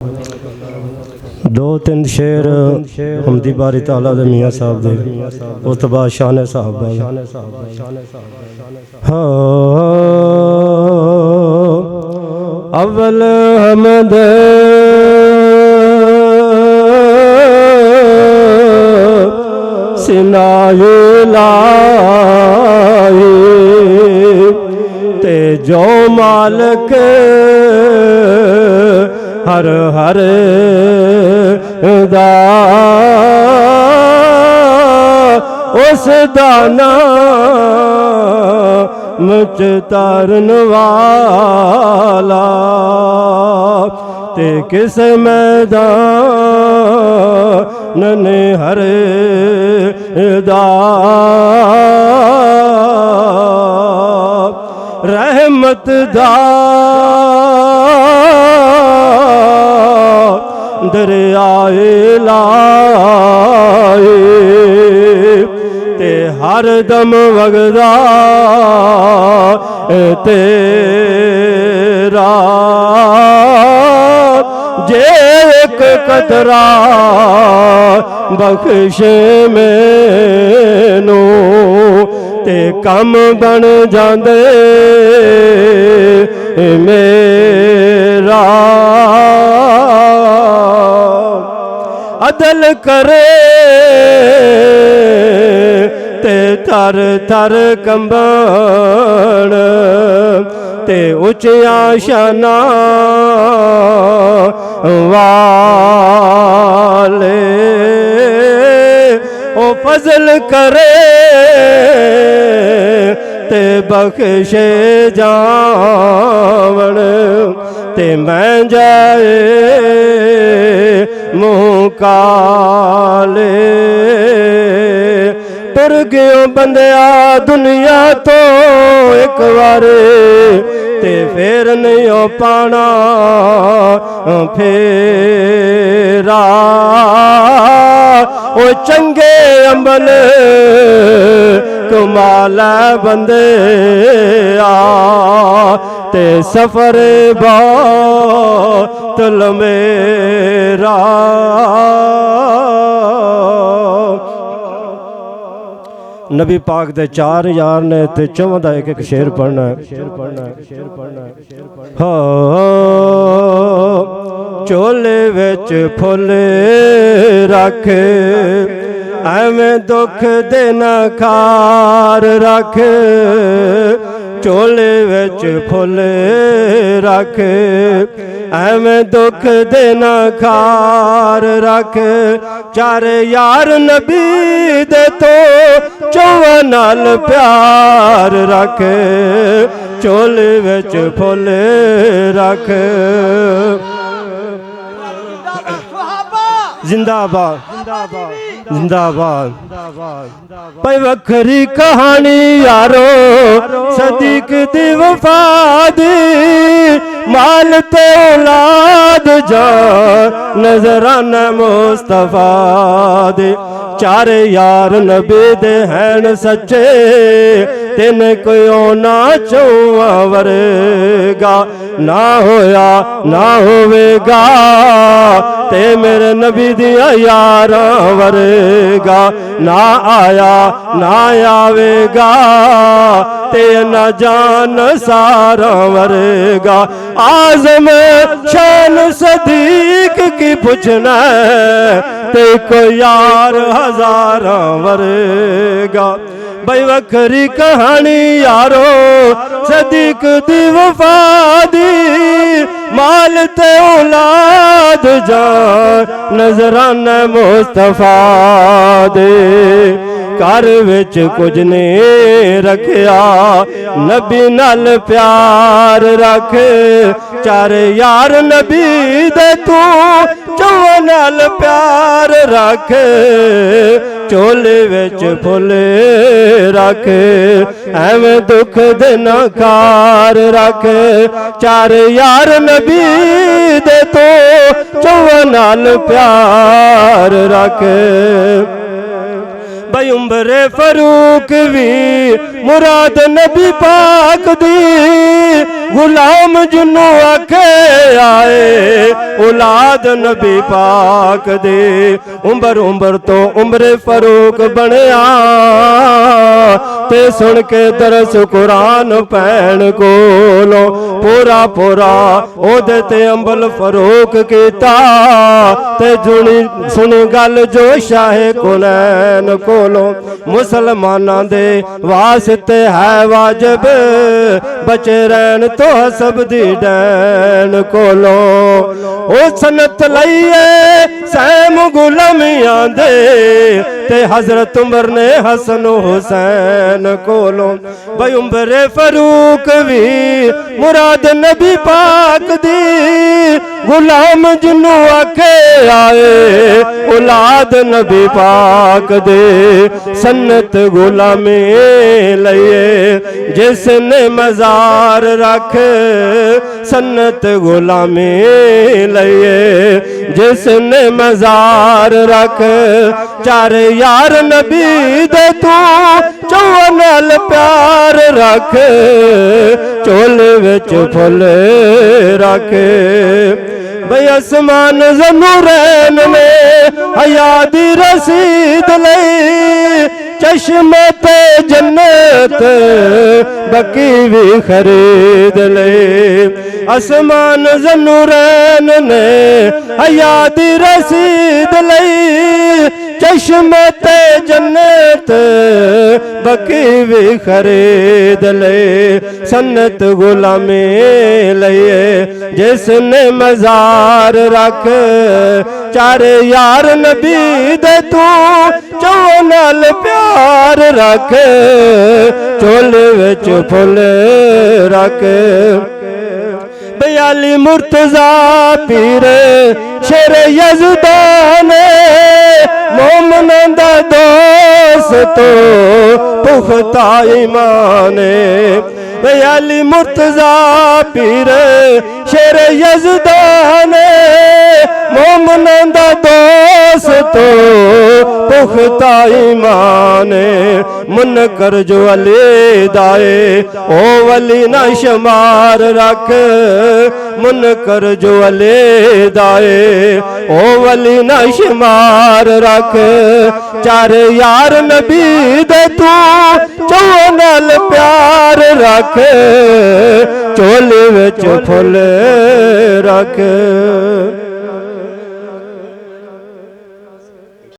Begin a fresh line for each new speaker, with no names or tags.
दो तीन शेर हमदी बारी ताला दे मियाँ साहब दे उस तो बाद शान साहब हाँ अव्वल हमद सिनाए लाई ते जो मालिक हर हर दा उस दाना मुझ तारन वाला ते किस मैदान ने हर दा रहमत दा दरियाए लाए ते हर दम वगदा तेरा जे एक कतरा बख्श मैनू ते कम बन जांदे मेरा अदल करे ते थर थर कंबण ते उचिया शाना वाले ओ फजल करे ते बख्शे जावण ते मैं जाए मुँह काले तुर गयो बंदिया दुनिया तो एक बारे ते फिर नहीं पाना फेरा ओ चंगे अमल कमाला बंदे आ ते सफर बहुत लमेरा नबी पाक दे 4 यार ने ते 4 दा एक शेर पढ़ना हाँ चोले विच फुल रख एवें दुख देना खार रख चोले विच फुल रख एवें दुख देना खार रख 4 यार नबी दे तो 4 नाल प्यार रख चोले विच फुल रख जिंदाबाद जिंदाबाद भाई वखरी कहानी यारो सदीक दी वफा दी माल ते औलाद जान नजराना मुस्तफा दे 4 यार नबी दे हैं सच्चे तेन कोई ना चौवा वर्गा ना होया ना होवेगा ते मेरे नबी दिया यारा वर्गा ना आया ना आवेगा ते न जान सारा वर्गा आज़म शान सदीक की पूछना ते को यार हज़ारा वर्गा भाई वखरी कहानी यारो सदीक दी वफा दी माल ते औलाद जान नजराना मुस्तफा दे घर विच कुछ नहीं रखिया नबी नाल प्यार रख 4 यार नबी दे तू 4 नाल प्यार रख चोले विच फुल रख एवें दुख देना खार रख 4 यार नबी दे तो 4 नाल प्यार रख बई उम्रे फरूक भी मुराद नबी पाक दी गुलाम जुनू आखे आए औलाद नबी पाक दे उम्र उम्र तो उम्रे फरूक बनया ते सुन के दरस कुरान पैन कोलो पूरा पूरा ओदे ते अंबल फरूक कीता ते जुनी सुनी गल जो शाहे कुलैन कोलो मुसलमाना दे वास्ते है वाजिब बचे रहन तो सब दी डैन कोलो ओ सनत लईए सैम गुलामियां दे ते हजरत उमर ने हसन हुसैन कोलो बई उम्रे फरूक भी मुराद नबी पाक दी गुलाम जिन्नू आखे आए औलाद नबी पाक दे सन्नत गुलामी लइए जिसने मजार रख सन्नत गुलामी लइए जिसने मजार रख चार यार नबी दे तू चौनल प्यार रख चोल विच फुल रख बई आसमान ज़नूरैन ने हया दी रसीद लई चश्मे ते जन्नत बकी भी खरीद ले आसमान ज़नूरैन ने हया दी रसीद लई चश्मे ते जन्नत बकी भी खरीद ले सन्नत गुलामी लइए जिसने मजार रख चार यार नबी दे तू चौनल प्यार रख चोल विच फुल रख बयाली मुर्तजा पीर शेर यज़दान मोमना दा दोस्त पुख्ता ईमान बयाली मुर्तजा पीर शेर यज़दान मोमना दा दोस्त पुख्ता ईमान मुनकर जो अली दाए ओ वली ना शुमार रख मुनकर जो अली दाए ओ वली ना शुमार रख चार यार नबी दे तू चौनल प्यार रख चोली विच फुल रख।